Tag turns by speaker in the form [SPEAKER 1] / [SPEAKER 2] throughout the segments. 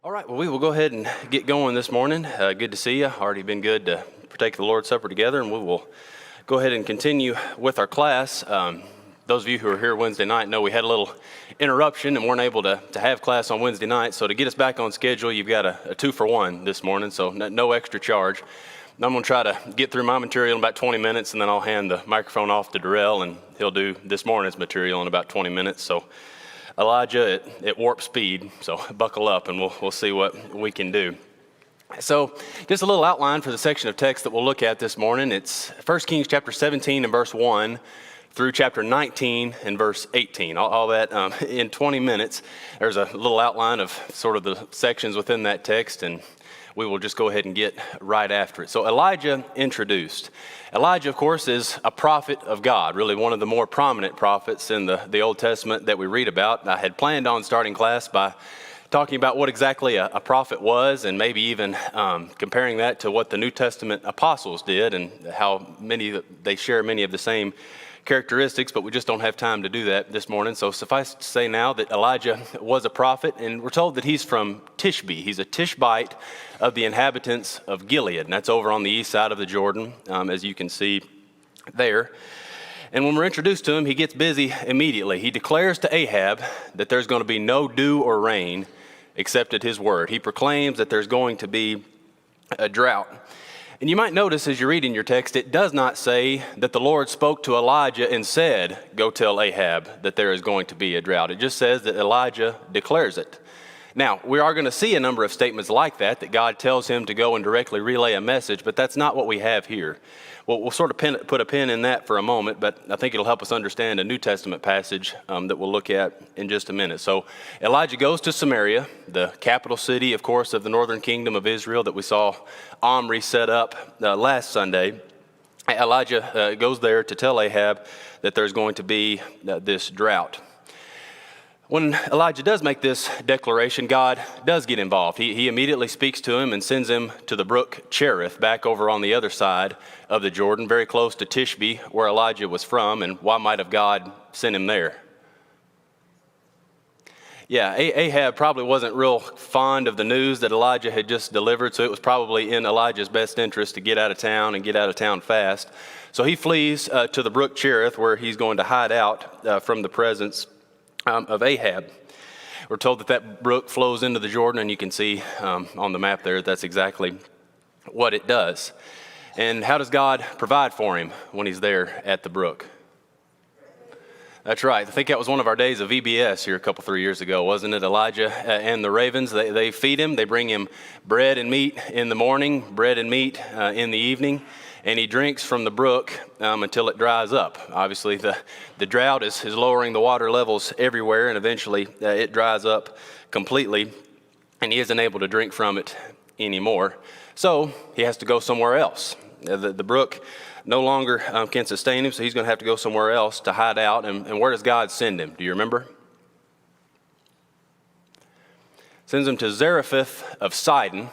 [SPEAKER 1] All right, well, we will go ahead and get going this morning. Good to see you. Already been good to partake of the Lord's Supper together, and we will go ahead and continue with our class. Those of you who are here Wednesday night know we had a little interruption and weren't able to have class on Wednesday night. So to get us back on schedule, you've got a 2-for-1 this morning, so no extra charge. I'm going to try to get through my material in about 20 minutes, and then I'll hand the microphone off to Darrell, and he'll do this morning's material in about 20 minutes. So Elijah at warp speed, so buckle up and we'll see what we can do. So just a little outline for the section of text that we'll look at this morning. It's 1 Kings chapter 17 and verse 1 through chapter 19 and verse 18. All that in 20 minutes. There's a little outline of sort of the sections within that text, and we will just go ahead and get right after it. So Elijah introduced. Elijah, of course, is a prophet of God, really one of the more prominent prophets in the Old Testament that we read about. I had planned on starting class by talking about what exactly a prophet was, and maybe even comparing that to what the New Testament apostles did and how they share many of the same characteristics, but we just don't have time to do that this morning. So suffice to say now that Elijah was a prophet, and we're told that he's from Tishbe. He's a Tishbite of the inhabitants of Gilead, and that's over on the east side of the Jordan, as you can see there. And when we're introduced to him, he gets busy immediately. He declares to Ahab that there's going to be no dew or rain except at his word. He proclaims that there's going to be a drought. And you might notice as you read in your text, it does not say that the Lord spoke to Elijah and said, go tell Ahab that there is going to be a drought. It just says that Elijah declares it. Now, we are going to see a number of statements like that God tells him to go and directly relay a message, but that's not what we have here. Well, we'll sort of put a pin in that for a moment, but I think it'll help us understand a New Testament passage that we'll look at in just a minute. So Elijah goes to Samaria, the capital city, of course, of the northern kingdom of Israel that we saw Omri set up last Sunday. Elijah goes there to tell Ahab that there's going to be this drought. When Elijah does make this declaration, God does get involved. He immediately speaks to him and sends him to the brook Cherith, back over on the other side of the Jordan, very close to Tishbe, where Elijah was from. And why might have God sent him there? Yeah, Ahab probably wasn't real fond of the news that Elijah had just delivered, so it was probably in Elijah's best interest to get out of town and get out of town fast. So he flees to the brook Cherith, where he's going to hide out from the presence of Ahab. We're told that brook flows into the Jordan, and you can see on the map there that's exactly what it does. And how does God provide for him when he's there at the brook? That's right. I think that was one of our days of VBS here a couple, 3 years ago, wasn't it? Elijah and the ravens, they feed him. They bring him bread and meat in the morning, bread and meat in the evening, and he drinks from the brook until it dries up. Obviously, the drought is lowering the water levels everywhere, and eventually it dries up completely, and he isn't able to drink from it anymore. So he has to go somewhere else. The brook no longer can sustain him, so he's going to have to go somewhere else to hide out. And where does God send him? Do you remember? Sends him to Zarephath of Sidon,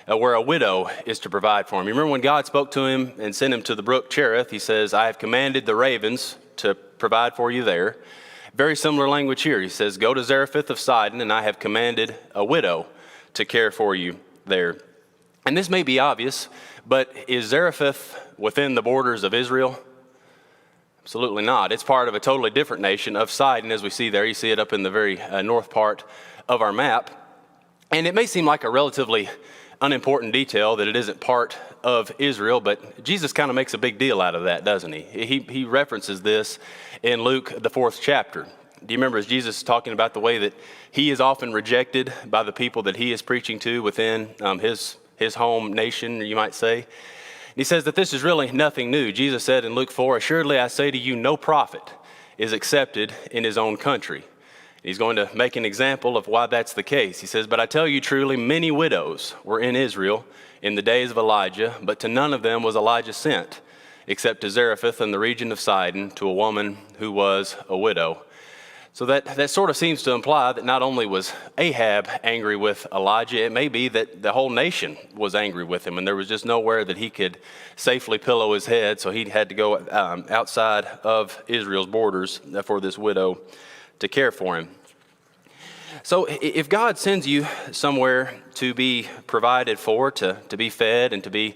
[SPEAKER 1] where a widow is to provide for him. You remember when God spoke to him and sent him to the brook Cherith, he says, I have commanded the ravens to provide for you there. Very similar language here. He says, go to Zarephath of Sidon, and I have commanded a widow to care for you there. And this may be obvious, but is Zarephath within the borders of Israel? Absolutely not. It's part of a totally different nation of Sidon, as we see there. You see it up in the very north part of our map. And it may seem like a relatively unimportant detail that it isn't part of Israel, but Jesus kind of makes a big deal out of that, doesn't he? He references this in Luke, the 4th chapter. Do you remember as Jesus is talking about the way that he is often rejected by the people that he is preaching to within his home nation, you might say? He says that this is really nothing new. Jesus said in Luke 4, assuredly I say to you, no prophet is accepted in his own country. He's going to make an example of why that's the case. He says, but I tell you truly, many widows were in Israel in the days of Elijah, but to none of them was Elijah sent, except to Zarephath in the region of Sidon, to a woman who was a widow. So that sort of seems to imply that not only was Ahab angry with Elijah, it may be that the whole nation was angry with him, and there was just nowhere that he could safely pillow his head, so he had to go outside of Israel's borders for this widow to care for him. So if God sends you somewhere to be provided for, to be fed and to be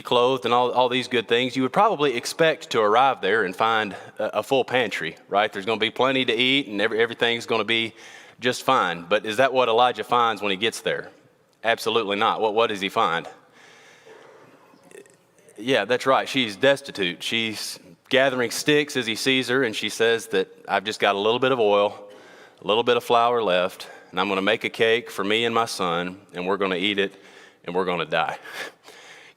[SPEAKER 1] clothed and all these good things, you would probably expect to arrive there and find a full pantry, right? There's going to be plenty to eat and everything's going to be just fine. But is that what Elijah finds when he gets there? Absolutely not. What does he find? Yeah, that's right. She's destitute. She's gathering sticks as he sees her, and she says that I've just got a little bit of oil, a little bit of flour left, and I'm going to make a cake for me and my son, and we're going to eat it, and we're going to die.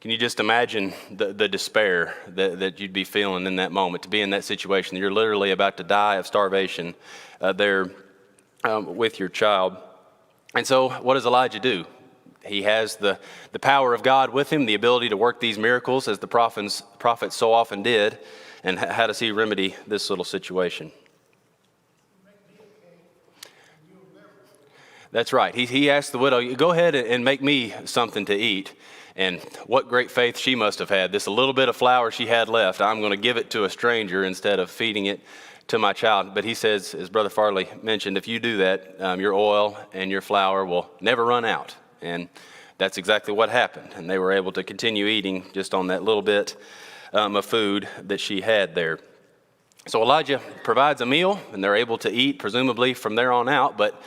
[SPEAKER 1] Can you just imagine the despair that you'd be feeling in that moment, to be in that situation? You're literally about to die of starvation there with your child. And so what does Elijah do? He has the power of God with him, the ability to work these miracles as the prophets so often did. And how does he remedy this little situation? That's right. He asked the widow, go ahead and make me something to eat. And what great faith she must have had. This little bit of flour she had left, I'm going to give it to a stranger instead of feeding it to my child. But he says, as Brother Farley mentioned, if you do that, your oil and your flour will never run out. And that's exactly what happened. And they were able to continue eating just on that little bit of food that she had there. So Elijah provides a meal, and they're able to eat, presumably from there on out. But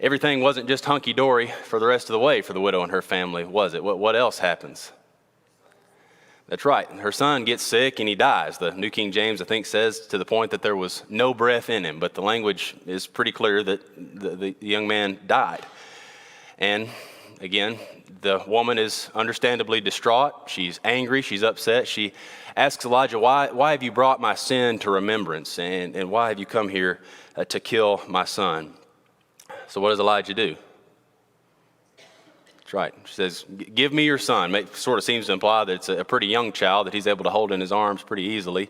[SPEAKER 1] everything wasn't just hunky-dory for the rest of the way for the widow and her family, was it? What else happens? That's right. Her son gets sick and he dies. The New King James, I think, says to the point that there was no breath in him. But the language is pretty clear that the young man died. And again, the woman is understandably distraught. She's angry. She's upset. She asks Elijah, why have you brought my sin to remembrance? And why have you come here to kill my son? So what does Elijah do? That's right. She says, give me your son. Sort of seems to imply that it's a pretty young child that he's able to hold in his arms pretty easily.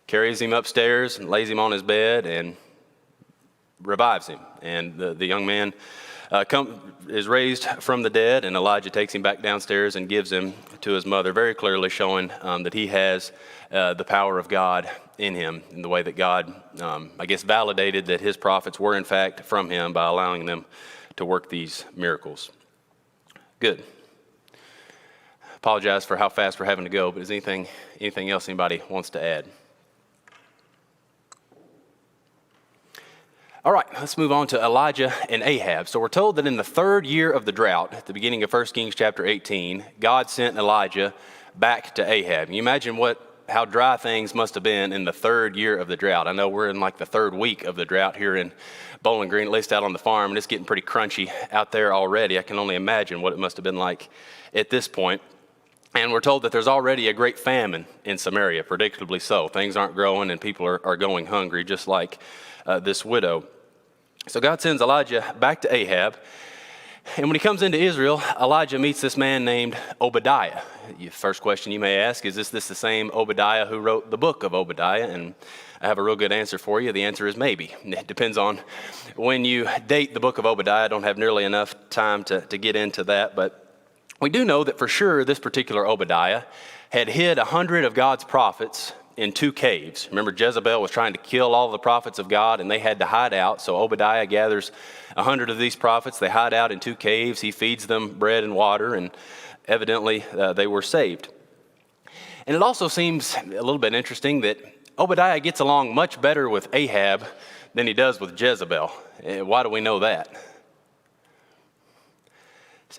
[SPEAKER 1] Carries him upstairs and lays him on his bed and revives him. And the young man is raised from the dead, and Elijah takes him back downstairs and gives him to his mother, very clearly showing that he has the power of God in him, in the way that God, validated that his prophets were in fact from him by allowing them to work these miracles. Good. Apologize for how fast we're having to go, but is anything else anybody wants to add? All right, let's move on to Elijah and Ahab. So we're told that in the third year of the drought, at the beginning of 1 Kings chapter 18, God sent Elijah back to Ahab. Can you imagine how dry things must have been in the third year of the drought? I know we're in like the third week of the drought here in Bowling Green, at least out on the farm, and it's getting pretty crunchy out there already. I can only imagine what it must have been like at this point. And we're told that there's already a great famine in Samaria, predictably so. Things aren't growing and people are going hungry, just like this widow. So God sends Elijah back to Ahab. And when he comes into Israel, Elijah meets this man named Obadiah. First question you may ask, is this the same Obadiah who wrote the Book of Obadiah? And I have a real good answer for you. The answer is maybe. It depends on when you date the Book of Obadiah. I don't have nearly enough time to get into that. But we do know that for sure this particular Obadiah had hid 100 of God's prophets in 2 caves. Remember, Jezebel was trying to kill all the prophets of God, and they had to hide out. So Obadiah gathers 100 of these prophets. They hide out in 2 caves. He feeds them bread and water, and evidently they were saved. And it also seems a little bit interesting that Obadiah gets along much better with Ahab than he does with Jezebel. Why do we know that?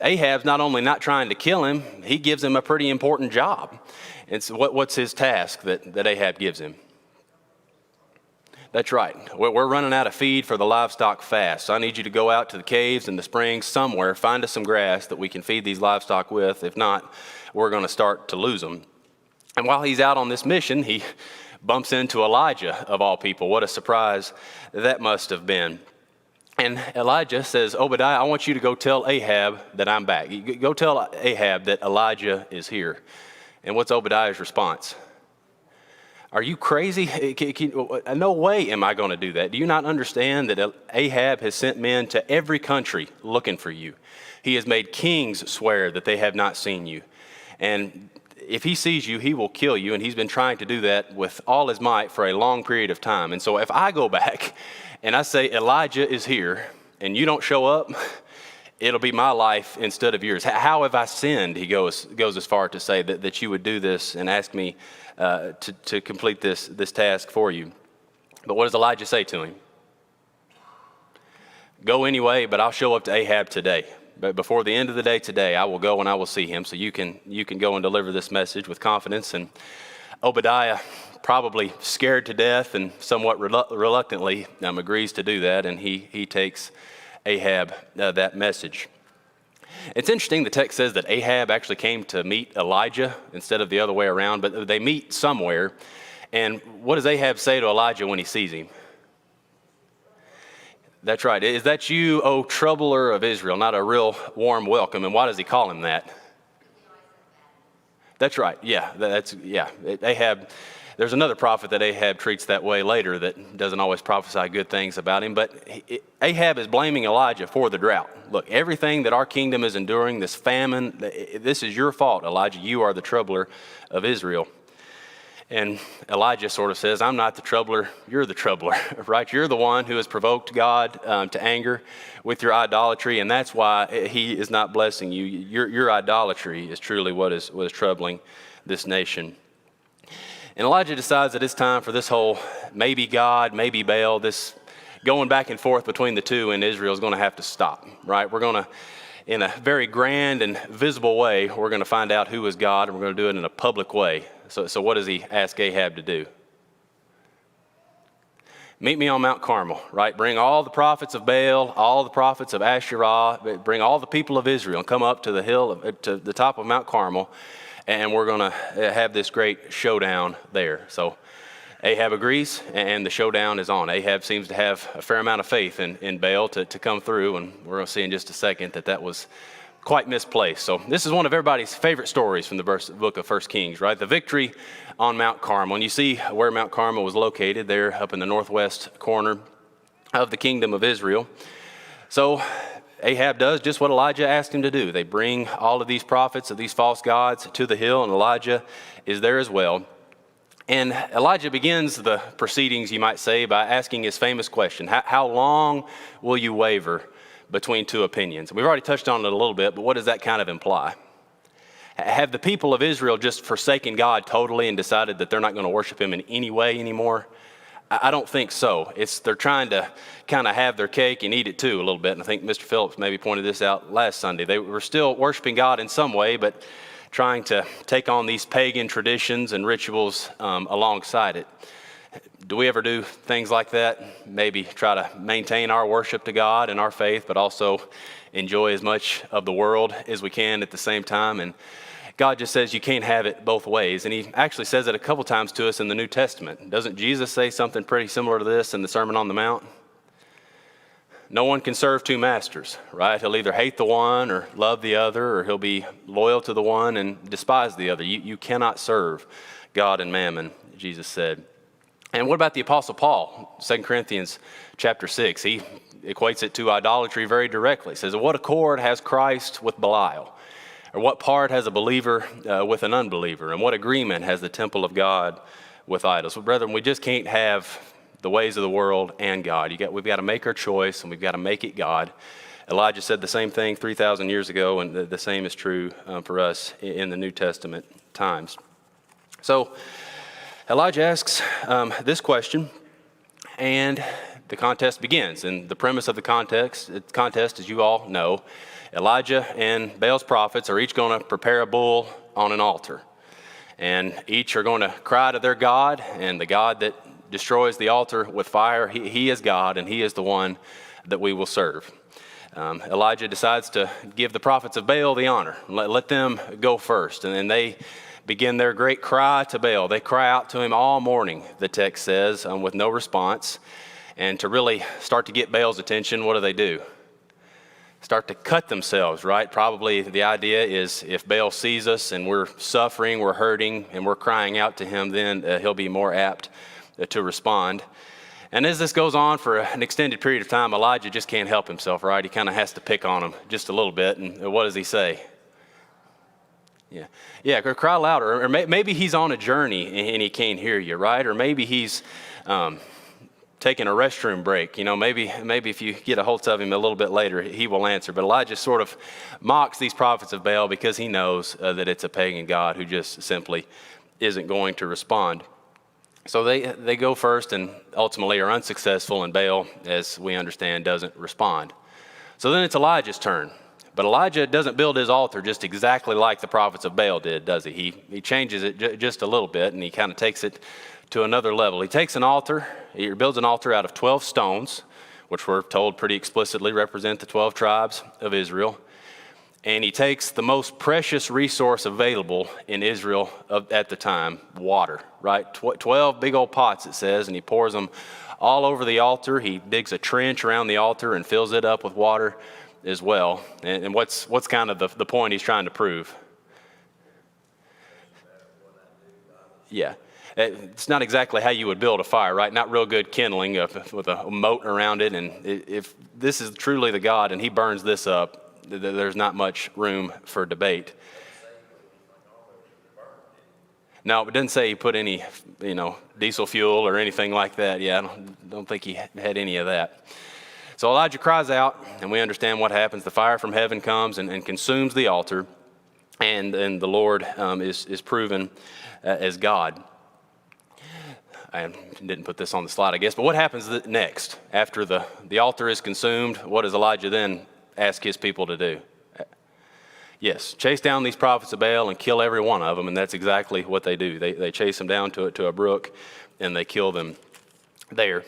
[SPEAKER 1] Ahab's not only not trying to kill him, he gives him a pretty important job. It's what's his task that Ahab gives him? That's right. We're running out of feed for the livestock fast. So I need you to go out to the caves and the springs somewhere, find us some grass that we can feed these livestock with. If not, we're going to start to lose them. And while he's out on this mission, he bumps into Elijah, of all people. What a surprise that must have been. And Elijah says, Obadiah, I want you to go tell Ahab that I'm back. Go tell Ahab that Elijah is here. And what's Obadiah's response? Are you crazy? No way am I going to do that. Do you not understand that Ahab has sent men to every country looking for you? He has made kings swear that they have not seen you. And if he sees you, he will kill you. And he's been trying to do that with all his might for a long period of time. And so if I go back and I say Elijah is here, and you don't show up, it'll be my life instead of yours. How have I sinned? He goes as far to say that you would do this and ask me to complete this task for you. But what does Elijah say to him? Go anyway, but I'll show up to Ahab today. But before the end of the day today, I will go and I will see him. So you can go and deliver this message with confidence. And Obadiah, probably scared to death and somewhat reluctantly, agrees to do that. And he takes Ahab that message. It's interesting, the text says that Ahab actually came to meet Elijah instead of the other way around, but they meet somewhere. And what does Ahab say to Elijah when he sees him? That's right. Is that you, O troubler of Israel? Not a real warm welcome. And why does he call him that? That's right. Yeah. Ahab, there's another prophet that Ahab treats that way later that doesn't always prophesy good things about him. But Ahab is blaming Elijah for the drought. Look, everything that our kingdom is enduring, this famine, this is your fault, Elijah. You are the troubler of Israel. And Elijah sort of says, I'm not the troubler, you're the troubler, right? You're the one who has provoked God to anger with your idolatry, and that's why he is not blessing you. Your idolatry is truly what is troubling this nation. And Elijah decides that it's time for this whole maybe God, maybe Baal, this going back and forth between the two in Israel is going to have to stop, right? We're going to, in a very grand and visible way, we're going to find out who is God, and we're going to do it in a public way. So what does he ask Ahab to do? Meet me on Mount Carmel, right? Bring all the prophets of Baal, all the prophets of Asherah, bring all the people of Israel and come up to the hill, to the top of Mount Carmel, and we're going to have this great showdown there. So Ahab agrees, and the showdown is on. Ahab seems to have a fair amount of faith in Baal to come through, and we're going to see in just a second that was quite misplaced. So this is one of everybody's favorite stories from the book of 1 Kings, right? The victory on Mount Carmel. And you see where Mount Carmel was located there up in the northwest corner of the kingdom of Israel. So Ahab does just what Elijah asked him to do. They bring all of these prophets of these false gods to the hill, and Elijah is there as well. And Elijah begins the proceedings, you might say, by asking his famous question, how long will you waver between two opinions? We've already touched on it a little bit, but what does that kind of imply? Have the people of Israel just forsaken God totally and decided that they're not going to worship him in any way anymore? I don't think so. They're trying to kind of have their cake and eat it too a little bit. And I think Mr. Phillips maybe pointed this out last Sunday. They were still worshiping God in some way, but trying to take on these pagan traditions and rituals alongside it. Do we ever do things like that? Maybe try to maintain our worship to God and our faith, but also enjoy as much of the world as we can at the same time. And God just says you can't have it both ways. And he actually says it a couple times to us in the New Testament. Doesn't Jesus say something pretty similar to this in the Sermon on the Mount? No one can serve two masters, right? He'll either hate the one or love the other, or he'll be loyal to the one and despise the other. You cannot serve God and mammon, Jesus said. And what about the Apostle Paul? 2 Corinthians chapter 6, he equates it to idolatry very directly. He says, what accord has Christ with Belial? Or what part has a believer with an unbeliever? And what agreement has the temple of God with idols? Well, brethren, we just can't have the ways of the world and God. We've got to make our choice, and we've got to make it God. Elijah said the same thing 3,000 years ago, and the same is true for us in the New Testament times. So Elijah asks this question, and the contest begins. And the premise of the contest, as you all know, Elijah and Baal's prophets are each going to prepare a bull on an altar. And each are going to cry to their God, and the God that destroys the altar with fire, he is God, and he is the one that we will serve. Elijah decides to give the prophets of Baal the honor. Let them go first. And then they begin their great cry to Baal. They cry out to him all morning, the text says, with no response. And to really start to get Baal's attention, what do? Start to cut themselves, right? Probably the idea is if Baal sees us and we're suffering, we're hurting, and we're crying out to him, then he'll be more apt to respond. And as this goes on for an extended period of time, Elijah just can't help himself, right? He kind of has to pick on him just a little bit. And what does he say? Yeah, cry louder. Or maybe he's on a journey and he can't hear you, right? Or maybe he's taking a restroom break. Maybe if you get a hold of him a little bit later, he will answer. But Elijah sort of mocks these prophets of Baal because he knows that it's a pagan god who just simply isn't going to respond. So they go first and ultimately are unsuccessful, and Baal, as we understand, doesn't respond. So then it's Elijah's turn. But Elijah doesn't build his altar just exactly like the prophets of Baal did, does he? He changes it just a little bit, and he kind of takes it to another level. He takes an altar, he builds an altar out of 12 stones, which we're told pretty explicitly represent the 12 tribes of Israel. And he takes the most precious resource available in Israel at the time, water, right? 12 big old pots, it says, and he pours them all over the altar. He digs a trench around the altar and fills it up with water as well. And what's kind of the point he's trying to prove? Yeah. It's not exactly how you would build a fire, right? Not real good kindling with a moat around it. And if this is truly the God and he burns this up, there's not much room for debate. No, it doesn't say he put any, diesel fuel or anything like that. Yeah, I don't think he had any of that. So Elijah cries out, and we understand what happens. The fire from heaven comes and consumes the altar, and the Lord is proven as God. I didn't put this on the slide, I guess, but what happens next? After the altar is consumed, what does Elijah then ask his people to do? Yes, chase down these prophets of Baal and kill every one of them, and that's exactly what they do. They chase them down to a brook, and they kill them there.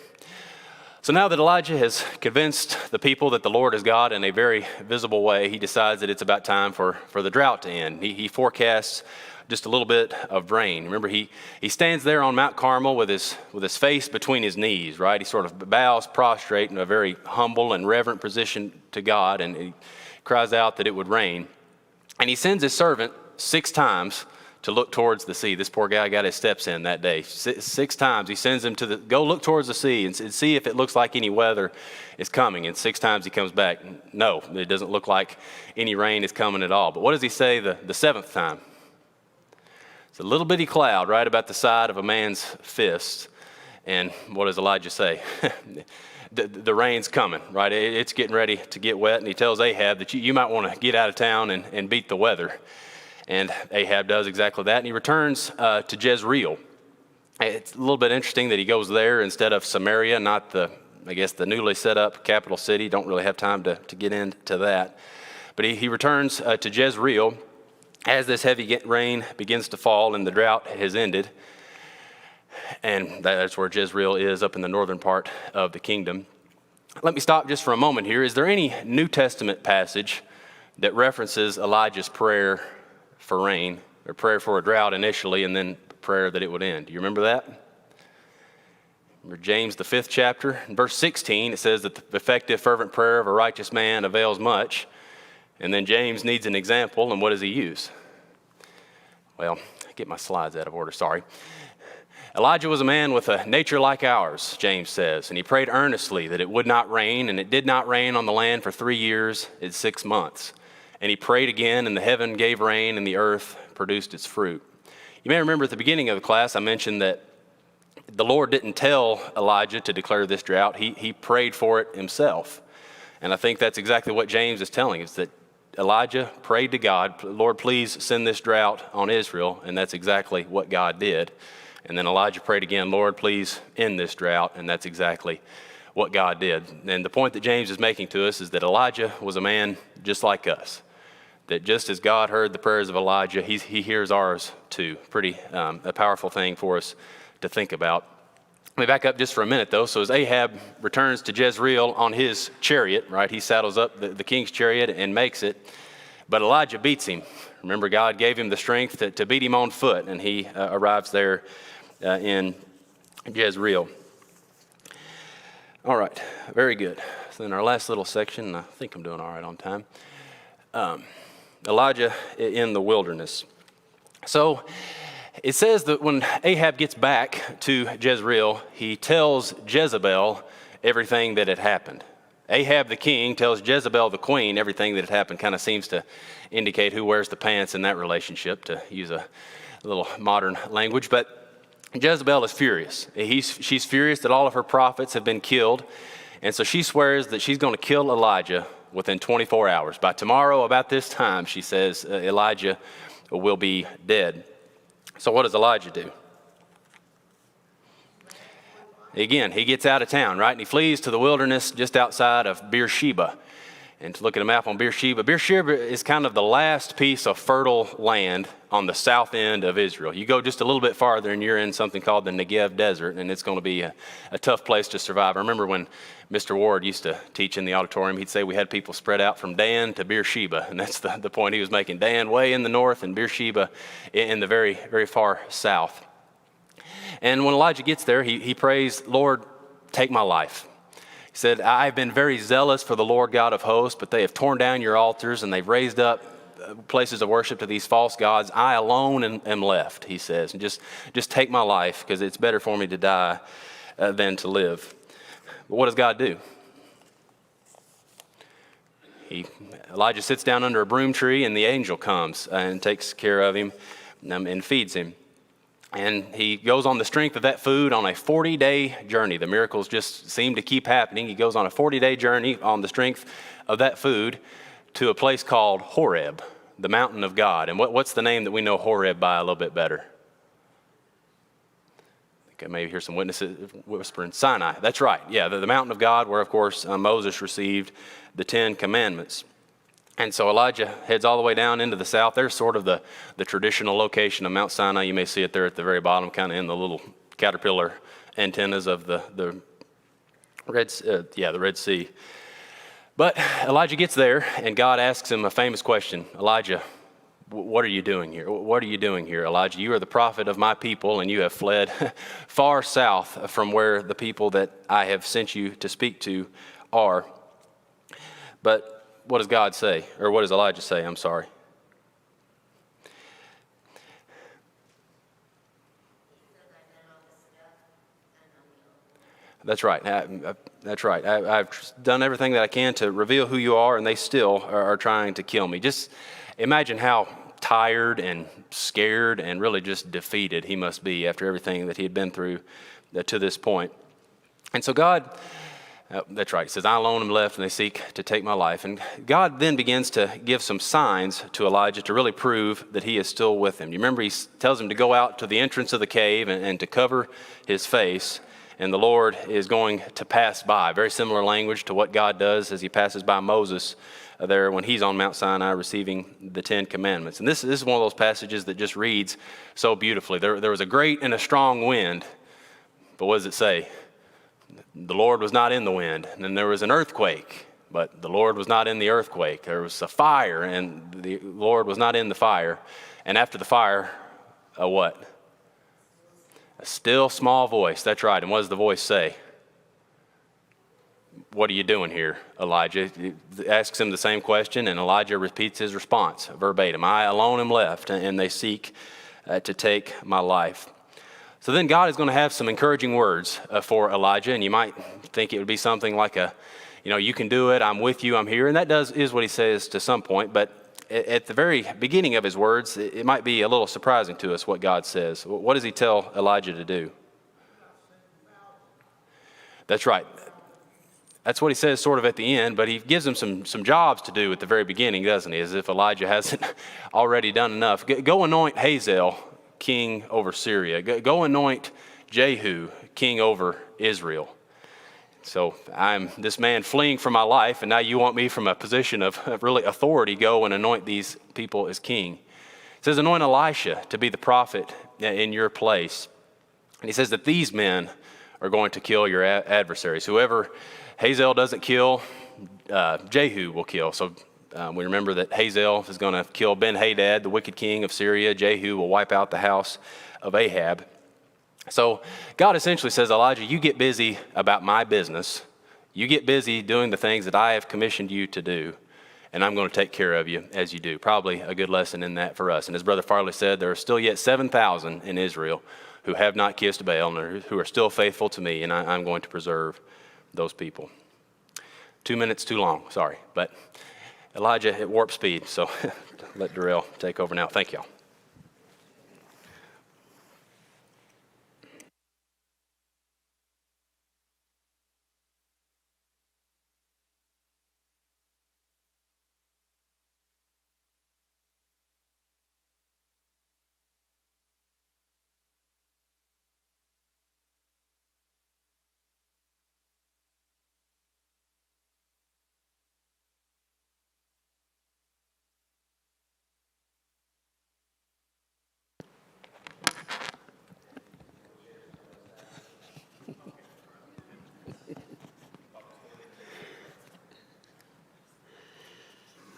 [SPEAKER 1] So now that Elijah has convinced the people that the Lord is God in a very visible way, he decides that it's about time for the drought to end. He forecasts just a little bit of rain. Remember, he stands there on Mount Carmel with his face between his knees, right? He sort of bows prostrate in a very humble and reverent position to God, and he cries out that it would rain. And he sends his servant 6 times to look towards the sea. This poor guy got his steps in that day. 6 times he sends him to go look towards the sea and see if it looks like any weather is coming. And 6 times he comes back. No, it doesn't look like any rain is coming at all. But what does he say the 7th time? It's a little bitty cloud right about the side of a man's fist. And what does Elijah say? The rain's coming, right? It's getting ready to get wet. And he tells Ahab that you might want to get out of town and beat the weather. And Ahab does exactly that, and he returns to Jezreel. It's a little bit interesting that he goes there instead of Samaria, not the newly set up capital city. Don't really have time to get into that. But he returns to Jezreel as this heavy rain begins to fall and the drought has ended. And that's where Jezreel is, up in the northern part of the kingdom. Let me stop just for a moment here. Is there any New Testament passage that references Elijah's prayer for rain, or prayer for a drought initially, and then prayer that it would end? Do you remember that? Remember James, the 5th chapter, in verse 16, it says that the effective, fervent prayer of a righteous man avails much. And then James needs an example, and what does he use? Well, get my slides out of order, sorry. Elijah was a man with a nature like ours, James says, and he prayed earnestly that it would not rain, and it did not rain on the land for 3 years and 6 months. And he prayed again, and the heaven gave rain, and the earth produced its fruit. You may remember at the beginning of the class, I mentioned that the Lord didn't tell Elijah to declare this drought. He prayed for it himself. And I think that's exactly what James is telling us, that Elijah prayed to God, Lord, please send this drought on Israel. And that's exactly what God did. And then Elijah prayed again, Lord, please end this drought. And that's exactly what God did. And the point that James is making to us is that Elijah was a man just like us. That just as God heard the prayers of Elijah, he hears ours too. Pretty a powerful thing for us to think about. Let me back up just for a minute, though. So as Ahab returns to Jezreel on his chariot, right, he saddles up the king's chariot and makes it. But Elijah beats him. Remember, God gave him the strength to beat him on foot, and he arrives there in Jezreel. All right, very good. So in our last little section, I think I'm doing all right on time. Elijah in the wilderness. So it says that when Ahab gets back to Jezreel, he tells Jezebel everything that had happened. Ahab the king tells Jezebel the queen everything that had happened. Kind of seems to indicate who wears the pants in that relationship, to use a little modern language. But Jezebel is furious. She's furious that all of her prophets have been killed. And so she swears that she's going to kill Elijah within 24 hours. By tomorrow, about this time, she says, Elijah will be dead. So what does Elijah do? Again, he gets out of town, right? And he flees to the wilderness just outside of Beersheba. And to look at a map on Beersheba, Beersheba is kind of the last piece of fertile land on the south end of Israel. You go just a little bit farther and you're in something called the Negev Desert, and it's going to be a tough place to survive. I remember when Mr. Ward used to teach in the auditorium, he'd say we had people spread out from Dan to Beersheba, and that's the point he was making. Dan way in the north and Beersheba in the very, very far south. And when Elijah gets there, he prays, Lord, take my life. He said, I've been very zealous for the Lord God of hosts, but they have torn down your altars and they've raised up places of worship to these false gods. I alone am left, he says, and just take my life because it's better for me to die than to live. But what does God do? Elijah sits down under a broom tree and the angel comes and takes care of him and feeds him. And he goes on the strength of that food on a 40-day journey. The miracles just seem to keep happening. He goes on a 40-day journey on the strength of that food to a place called Horeb, the mountain of God. And what's the name that we know Horeb by a little bit better? I think I maybe hear some witnesses whispering. Sinai. That's right. Yeah, the mountain of God where, of course, Moses received the 10 Commandments. And so Elijah heads all the way down into the south. There's sort of the traditional location of Mount Sinai. You may see it there at the very bottom, kind of in the little caterpillar antennas of the Red Sea. But Elijah gets there, and God asks him a famous question. Elijah, what are you doing here? What are you doing here, Elijah? You are the prophet of my people, and you have fled far south from where the people that I have sent you to speak to are. But what does God say? Or what does Elijah say? I'm sorry. That's right. That's right. I've done everything that I can to reveal who you are, and they still are trying to kill me. Just imagine how tired and scared and really just defeated he must be after everything that he had been through to this point. And so God... that's right. He says, I alone am left, and they seek to take my life. And God then begins to give some signs to Elijah to really prove that he is still with him. You remember he tells him to go out to the entrance of the cave and to cover his face, and the Lord is going to pass by. Very similar language to what God does as he passes by Moses there when he's on Mount Sinai receiving the 10 Commandments. And this is one of those passages that just reads so beautifully. There was a great and a strong wind, but what does it say? The Lord was not in the wind. And then there was an earthquake, but the Lord was not in the earthquake. There was a fire, and the Lord was not in the fire. And after the fire, a what? A still small voice. That's right. And what does the voice say? What are you doing here, Elijah? He asks him the same question, and Elijah repeats his response verbatim. I alone am left, and they seek to take my life. So then God is going to have some encouraging words for Elijah, and you might think it would be something like you can do it, I'm with you, I'm here, and that is what he says to some point, but at the very beginning of his words, it might be a little surprising to us what God says. What does he tell Elijah to do? That's right. That's what he says sort of at the end, but he gives him some jobs to do at the very beginning, doesn't he? As if Elijah hasn't already done enough. Go anoint Hazael king over Syria. Go anoint Jehu king over Israel. So I'm this man fleeing for my life, and now you want me from a position of really authority, go and anoint these people as king. It says anoint Elisha to be the prophet in your place. And he says that these men are going to kill your adversaries. Whoever Hazael doesn't kill, Jehu will kill. So we remember that Hazael is going to kill Ben-Hadad, the wicked king of Syria. Jehu will wipe out the house of Ahab. So God essentially says, Elijah, you get busy about my business. You get busy doing the things that I have commissioned you to do, and I'm going to take care of you as you do. Probably a good lesson in that for us. And as Brother Farley said, there are still yet 7,000 in Israel who have not kissed Baal and who are still faithful to me, and I'm going to preserve those people. 2 minutes too long, sorry. But Elijah at warp speed, so let Darrell take over now. Thank y'all.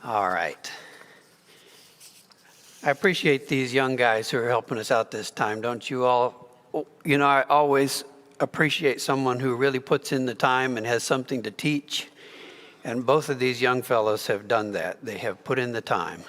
[SPEAKER 2] All right. I appreciate these young guys who are helping us out this time. Don't you all? You know, I always appreciate someone who really puts in the time and has something to teach. And both of these young fellows have done that. They have put in the time.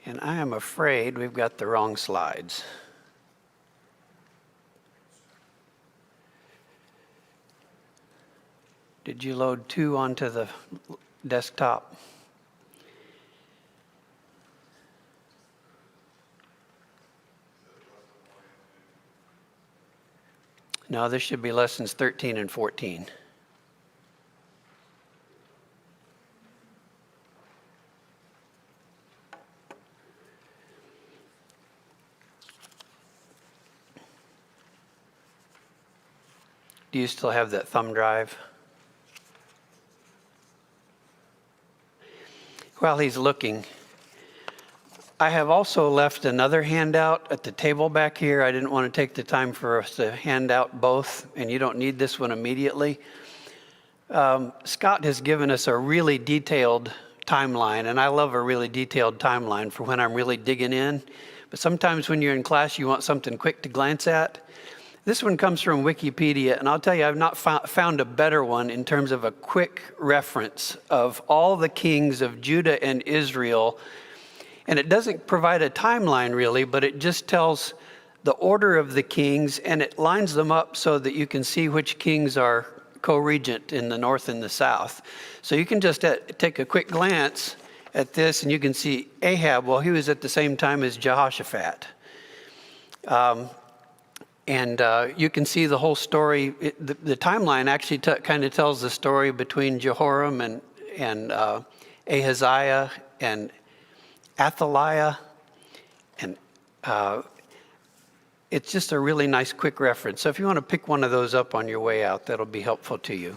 [SPEAKER 2] And I am afraid we've got the wrong slides. Did you load 2 onto the desktop? No, this should be lessons 13 and 14. Do you still have that thumb drive? While he's looking, I have also left another handout at the table back here. I didn't want to take the time for us to hand out both, and you don't need this one immediately. Scott has given us a really detailed timeline, and I love a really detailed timeline for when I'm really digging in. But sometimes when you're in class, you want something quick to glance at. This one comes from Wikipedia, and I'll tell you, I've not found a better one in terms of a quick reference of all the kings of Judah and Israel. And it doesn't provide a timeline really, but it just tells the order of the kings, and it lines them up so that you can see which kings are co-regent in the north and the south. So you can just take a quick glance at this, and you can see Ahab, well, he was at the same time as Jehoshaphat. And you can see the whole story. The timeline actually kind of tells the story between Jehoram and Ahaziah and Athaliah. And it's just a really nice quick reference. So if you want to pick one of those up on your way out, that'll be helpful to you.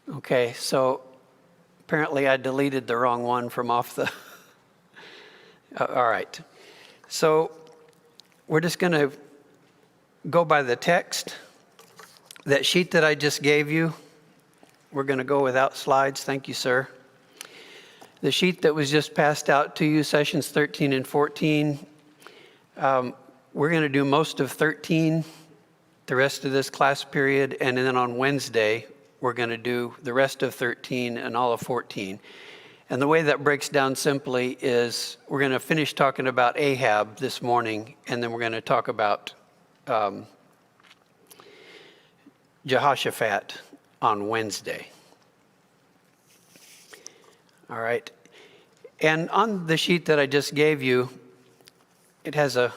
[SPEAKER 2] Okay, so apparently I deleted the wrong one from off the... all right. So we're just going to go by the text. That sheet that I just gave you, we're going to go without slides. Thank you, sir. The sheet that was just passed out to you, sessions 13 and 14, we're going to do most of 13, the rest of this class period, and then on Wednesday, we're going to do the rest of 13 and all of 14. And the way that breaks down simply is we're going to finish talking about Ahab this morning, and then we're going to talk about Jehoshaphat on Wednesday. All right. And on the sheet that I just gave you, it has a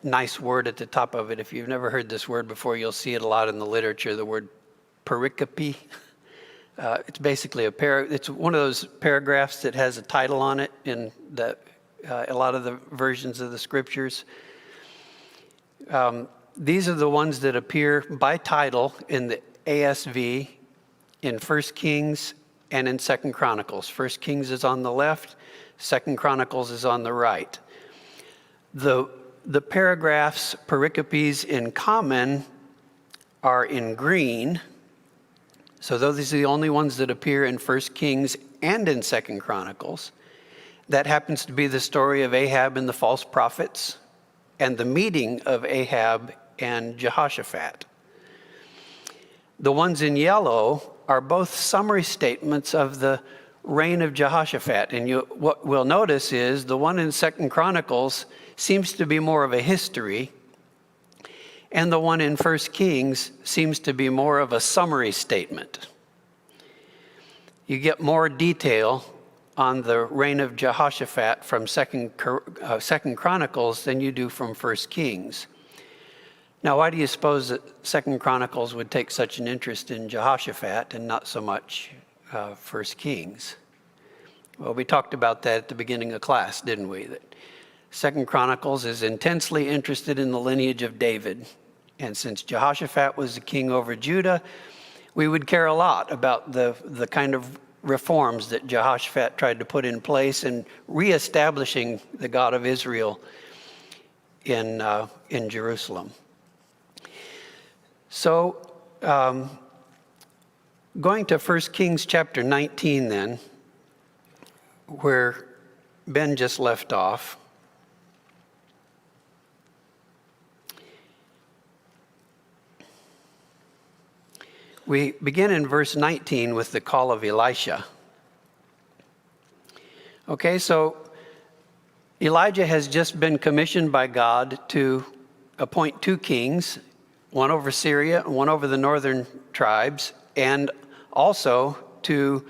[SPEAKER 2] nice word at the top of it. If you've never heard this word before, you'll see it a lot in the literature, the word Pericopy. It's basically it's one of those paragraphs that has a title on it in a lot of the versions of the scriptures. These are the ones that appear by title in the ASV, in 1 Kings, and in 2 Chronicles. 1 Kings is on the left, 2 Chronicles is on the right. The paragraphs, pericopes in common, are in green. So those are the only ones that appear in 1 Kings and in 2 Chronicles. That happens to be the story of Ahab and the false prophets and the meeting of Ahab and Jehoshaphat. The ones in yellow are both summary statements of the reign of Jehoshaphat. And what we'll notice is the one in 2 Chronicles seems to be more of a history, and the one in 1 Kings seems to be more of a summary statement. You get more detail on the reign of Jehoshaphat from 2 Chronicles than you do from 1 Kings. Now, why do you suppose that 2 Chronicles would take such an interest in Jehoshaphat and not so much 1 Kings? Well, we talked about that at the beginning of class, didn't we? That 2 Chronicles is intensely interested in the lineage of David. And since Jehoshaphat was the king over Judah, we would care a lot about the kind of reforms that Jehoshaphat tried to put in place in reestablishing the God of Israel in Jerusalem. So, going to 1 Kings chapter 19 then, where Ben just left off. We begin in verse 19 with the call of Elisha. Okay, so Elijah has just been commissioned by God to appoint 2 kings, one over Syria and one over the northern tribes, and also to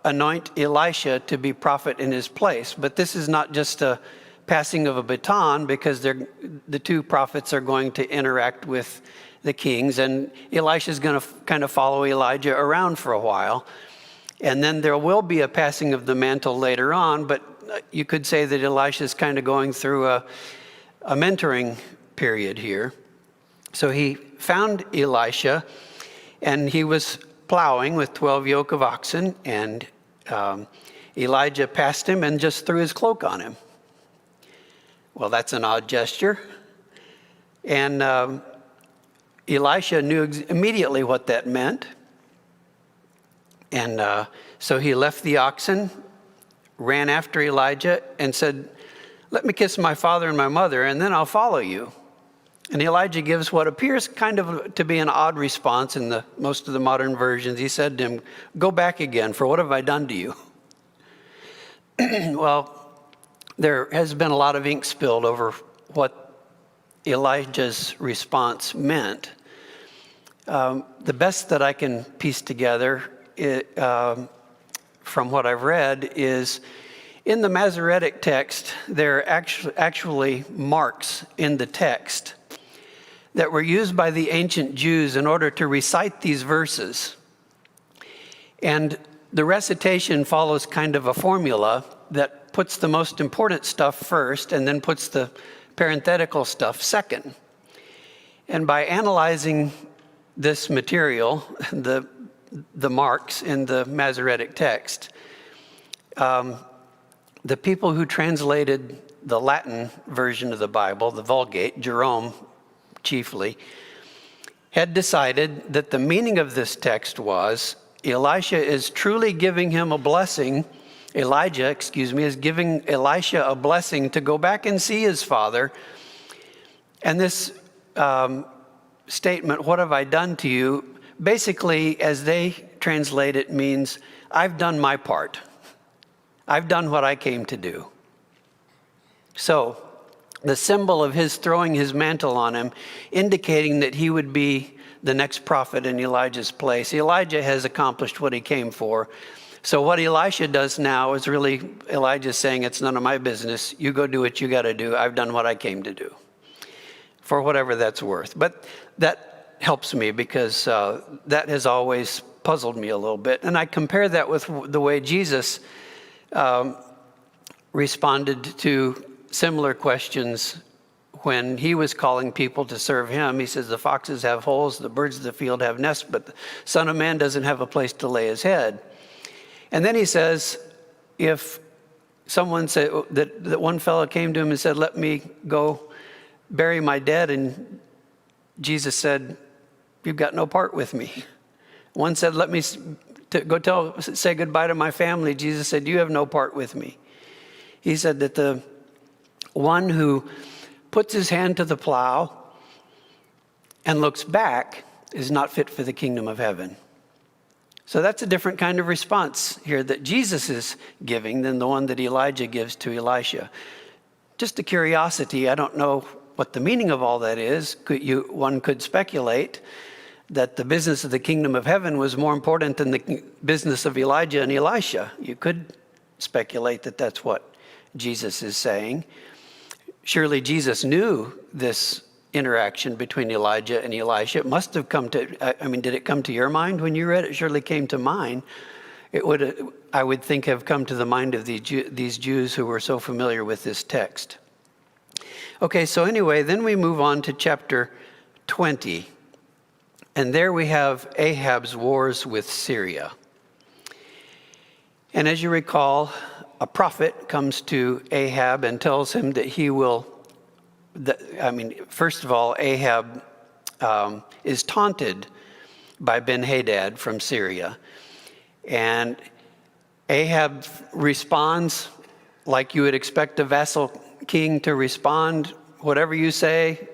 [SPEAKER 2] anoint Elisha to be prophet in his place. But this is not just a passing of a baton, because the 2 prophets are going to interact with the kings, and Elisha is going to kind of follow Elijah around for a while. And then there will be a passing of the mantle later on, but you could say that Elisha is kind of going through a mentoring period here. So he found Elisha, and he was plowing with 12 yoke of oxen, and Elijah passed him and just threw his cloak on him. Well, that's an odd gesture. And Elisha knew immediately what that meant. And so he left the oxen, ran after Elijah, and said, "Let me kiss my father and my mother, and then I'll follow you." And Elijah gives what appears kind of to be an odd response in most of the modern versions. He said to him, "Go back again, for what have I done to you?" Well, there has been a lot of ink spilled over what Elijah's response meant. The best that I can piece together from what I've read is, in the Masoretic text, there are actually marks in the text that were used by the ancient Jews in order to recite these verses. And the recitation follows kind of a formula that puts the most important stuff first and then puts the parenthetical stuff second. And by analyzing this material, the marks in the Masoretic text, the people who translated the Latin version of the Bible, the Vulgate, Jerome chiefly, had decided that the meaning of this text was Elijah is truly giving him a blessing. Elijah, is giving Elisha a blessing to go back and see his father. And this statement, "What have I done to you?" basically, as they translate it, means, I've done my part. I've done what I came to do. So the symbol of his throwing his mantle on him, indicating that he would be the next prophet in Elijah's place. Elijah has accomplished what he came for. So what Elisha does now is really Elijah saying, it's none of my business. You go do what you got to do. I've done what I came to do, for whatever that's worth. But that helps me, because that has always puzzled me a little bit. And I compare that with the way Jesus responded to similar questions when he was calling people to serve him. He says, the foxes have holes, the birds of the field have nests, but the Son of Man doesn't have a place to lay his head. And then he says, if someone said that one fellow came to him and said, "Let me go bury my dead," and Jesus said, "You've got no part with me." One said, "Let me say goodbye to my family." Jesus said, "You have no part with me." He said that the one who puts his hand to the plow and looks back is not fit for the kingdom of heaven. So that's a different kind of response here that Jesus is giving than the one that Elijah gives to Elisha. Just a curiosity, I don't know what the meaning of all that is. One could speculate that the business of the kingdom of heaven was more important than the business of Elijah and Elisha. You could speculate that that's what Jesus is saying. Surely Jesus knew this interaction between Elijah and Elisha. It must have come to, did it come to your mind when you read it? It surely came to mine. It would, I would think, have come to the mind of these Jews who were so familiar with this text. Okay, so anyway, then we move on to chapter 20. And there we have Ahab's wars with Syria. And as you recall, a prophet comes to Ahab and tells him that he will, first of all, Ahab is taunted by Ben-Hadad from Syria. And Ahab responds like you would expect a vassal king to respond. Whatever you say,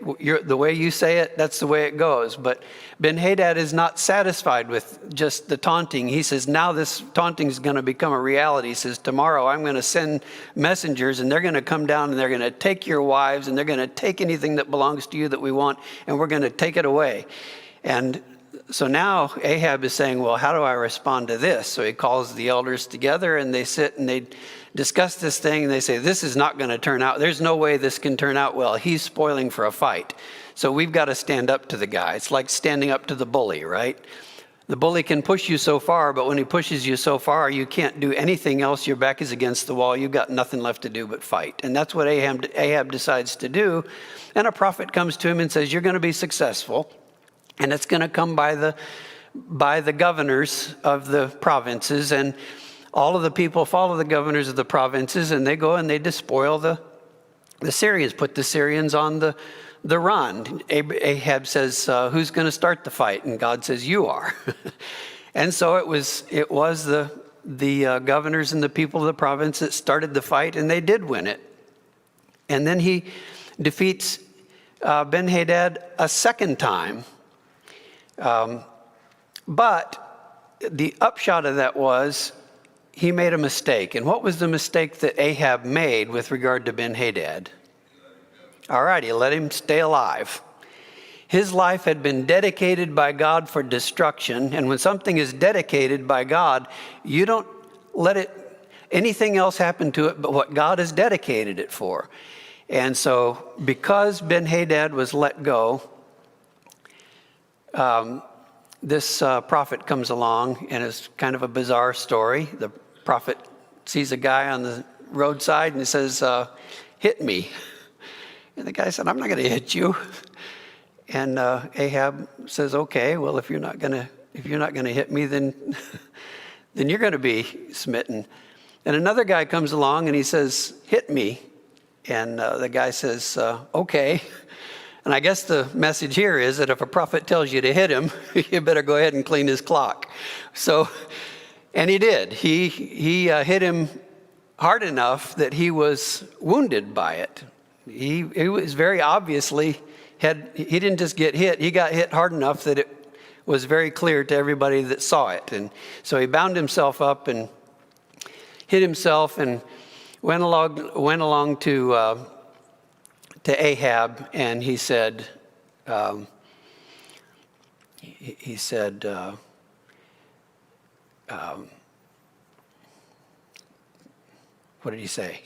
[SPEAKER 2] the way you say it, that's the way it goes. But Ben-Hadad is not satisfied with just the taunting. He says, now this taunting is going to become a reality. He says, tomorrow I'm going to send messengers, and they're going to come down, and they're going to take your wives, and they're going to take anything that belongs to you that we want, and we're going to take it away. And so now Ahab is saying, well, how do I respond to this? So he calls the elders together, and they sit and they discuss this thing, and they say, this is not going to turn out. There's no way this can turn out well. He's spoiling for a fight. So we've got to stand up to the guy. It's like standing up to the bully, right? The bully can push you so far, but when he pushes you so far, you can't do anything else. Your back is against the wall. You've got nothing left to do but fight. And that's what Ahab decides to do. And a prophet comes to him and says, you're going to be successful. And it's going to come by the governors of the provinces. And all of the people follow the governors of the provinces, and they go and they despoil the Syrians, put the Syrians on the run. Ahab says, who's going to start the fight? And God says, you are. And so it was the governors and the people of the province that started the fight, and they did win it. And then he defeats Ben-Hadad a second time. But the upshot of that was he made a mistake. And what was the mistake that Ahab made with regard to Ben-Hadad? All right, he let him stay alive. His life had been dedicated by God for destruction. And when something is dedicated by God, you don't let anything else happen to it but what God has dedicated it for. And so because Ben-Hadad was let go, this prophet comes along, and it's kind of a bizarre story. The prophet sees a guy on the roadside and he says, hit me. And the guy said, I'm not going to hit you. And Ahab says, okay, well, if you're not going to hit me, then you're going to be smitten. And another guy comes along and he says, hit me. And the guy says, okay. And I guess the message here is that if a prophet tells you to hit him, you better go ahead and clean his clock. So, and he did. He hit him hard enough that he was wounded by it. He was very obviously he didn't just get hit. He got hit hard enough that it was very clear to everybody that saw it. And so he bound himself up and hit himself and went along to Ahab, and he said, what did he say?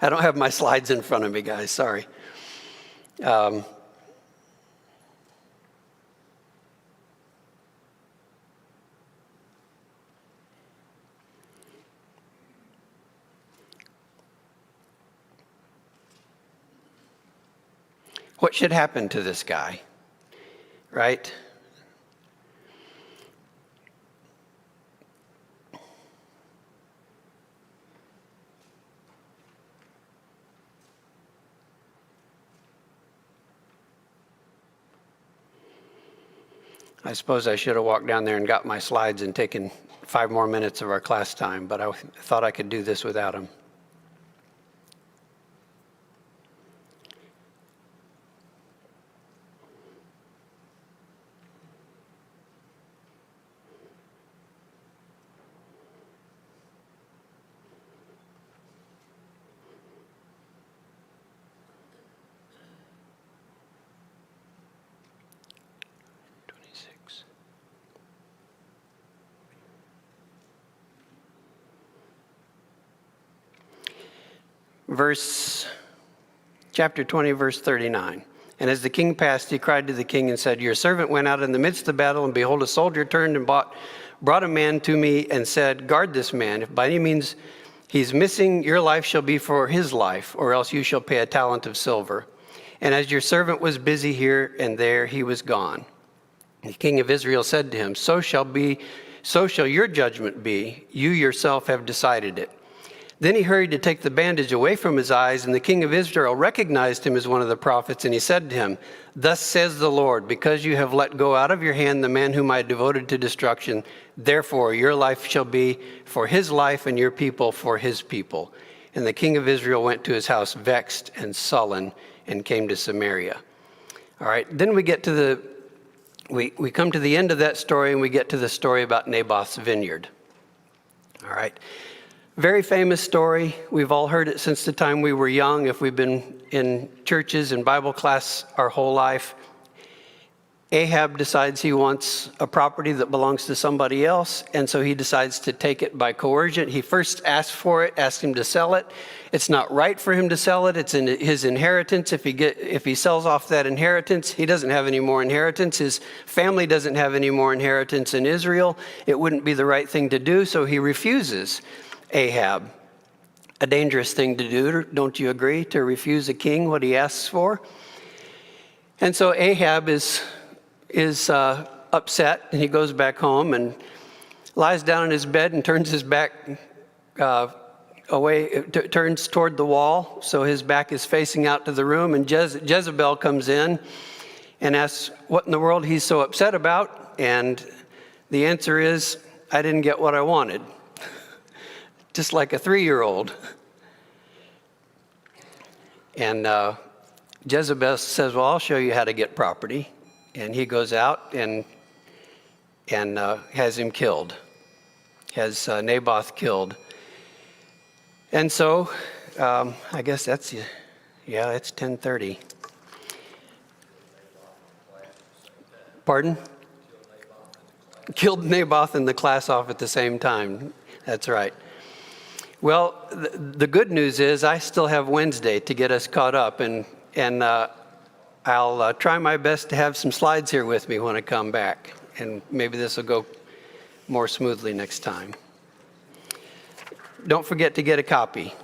[SPEAKER 2] I don't have my slides in front of me, guys, sorry. What should happen to this guy, right? I suppose I should have walked down there and got my slides and taken 5 more minutes of our class time, but I thought I could do this without them. Chapter 20, verse 39. And as the king passed, he cried to the king and said, your servant went out in the midst of the battle, and behold, a soldier turned and brought a man to me and said, guard this man. If by any means he's missing, your life shall be for his life, or else you shall pay a talent of silver. And as your servant was busy here and there, he was gone. The king of Israel said to him, so shall So shall your judgment be. You yourself have decided it. Then he hurried to take the bandage away from his eyes, and the king of Israel recognized him as one of the prophets, and he said to him, Thus says the Lord, because you have let go out of your hand the man whom I devoted to destruction, therefore your life shall be for his life and your people for his people. And the king of Israel went to his house vexed and sullen and came to Samaria. All right, then we get to we come to the end of that story, and we get to the story about Naboth's vineyard. All right. Very famous story. We've all heard it since the time we were young, if we've been in churches and Bible class our whole life. Ahab decides he wants a property that belongs to somebody else, and so he decides to take it by coercion. He first asks for it, asks him to sell it. It's not right for him to sell it. It's in his inheritance. If he sells off that inheritance, he doesn't have any more inheritance. His family doesn't have any more inheritance in Israel. It wouldn't be the right thing to do, so he refuses Ahab. A dangerous thing to do, don't you agree, to refuse a king what he asks for? And so Ahab is upset, and he goes back home and lies down in his bed and turns his back turns toward the wall, so his back is facing out to the room, and Jezebel comes in and asks what in the world he's so upset about, and the answer is, I didn't get what I wanted. Just like a 3-year-old. And Jezebel says, well, I'll show you how to get property. And he goes out and has him killed, has Naboth killed. And so I guess it's 10:30. Pardon? Killed Naboth and the class off at the same time. That's right. Well, the good news is I still have Wednesday to get us caught up, and I'll try my best to have some slides here with me when I come back, and maybe this will go more smoothly next time. Don't forget to get a copy.